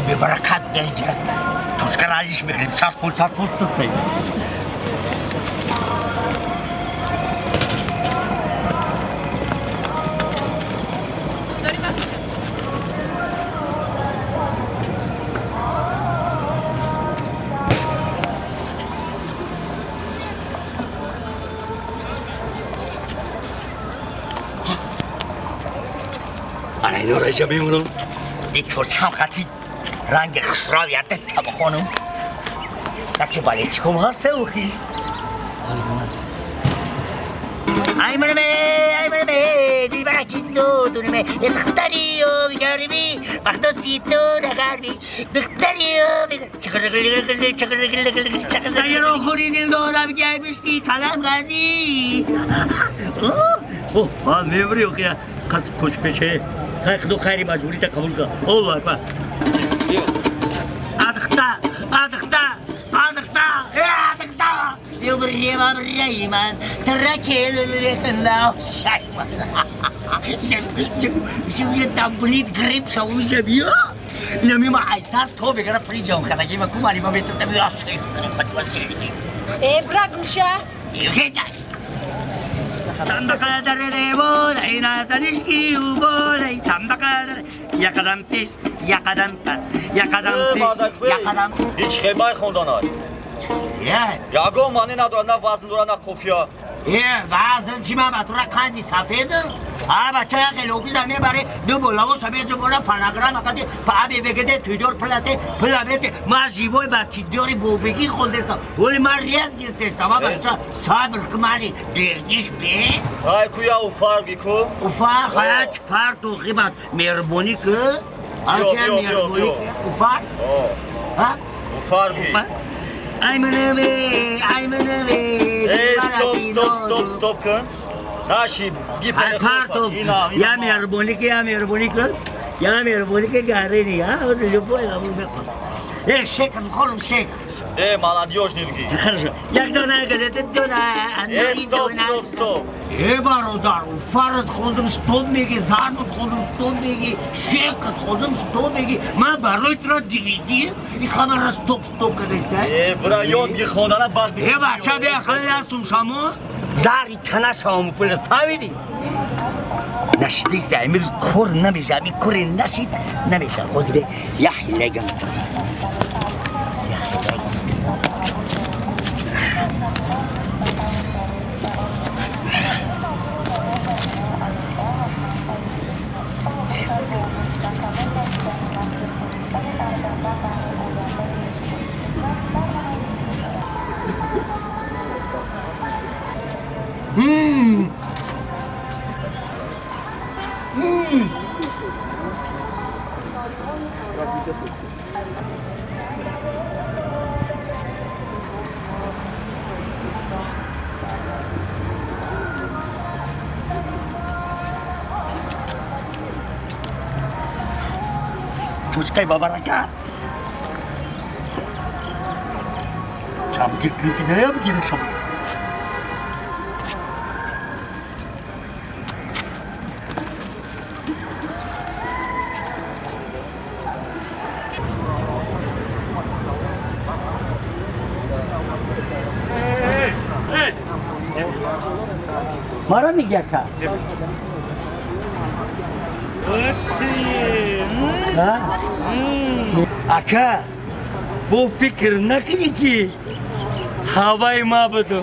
به برکت دیجه توش کرالیش میکنیم چاس پول سسته انا اینو رجا میمونم دیکتور چم خطی رنگ خسرا یاده تبا خانم تاکه بالی چکم هسته اوخی ای منمه دل برکی تو دونمه اتختاری و بیگارمی بخدا سی تو نگرمی دختری و چکر زیرو خوری دل دارم گه بشتی کلم غزی اوه میبری اوکیا کس کش پیشه خیلی دو خیلی مجبوری تا قبول کن الله اکبر آدختا يبري ما بريمان تركي لله شايما شوف يتعبليت قريب شوي جميع لمي ما عايزات تو بيقرا فريجون كذا كيما كوماري ما بيتتبي أصلي إيه براك مشى يخيطا صندوق در ریبول اینا زنشکی و بول صندوق در یک قدم پیش یک قدم پس یک قدم پیش یک قدم هیچ خیمه خوندانای یاگو مانی نداره نه وزن داره نه کوفیا وزن چی من بطور قندی سفیده بچه های قلوبی زمینه برای دو بلاغو شبیه جو بولا فنگرام اقدی پا بگده تویدور پلاته ما جیوی با تیدوری بوبگی خوندستم ولی من ریز گرفتستم بچه صبر کمانی دیردیش بی خواهی کویا او فرقی کو؟ او فرق خواهی چه فرق تو خیبت مهربانی که؟ مهربانی که؟ او فرق؟ او فرقی ای منمه استوب کن ناشی گی پنه خوب یا مهربانی که گره نی ها او جو بولا بخون شکن خورم شکن مالادیوش نمیگی یک دونه گده دونه استوب برادر فرد خودم استوب میگی زرد خودم استوب میگی شکت خودم استوب میگی من برای تو را دیگه این خبر را استوب کده برای یاد گی خوندانه بعد بیشتر بچه بیا خیلی هستم شما زری تنش همون پول فهمیدی نشدیست امیر کور نمیشه امیر کور نشید نمیشه خوز به یحی لگم توش بابا رکا چم که کنتی نیا بگیره شما مارا میگه که اکا بو فکر نکنی که هوای ما بدو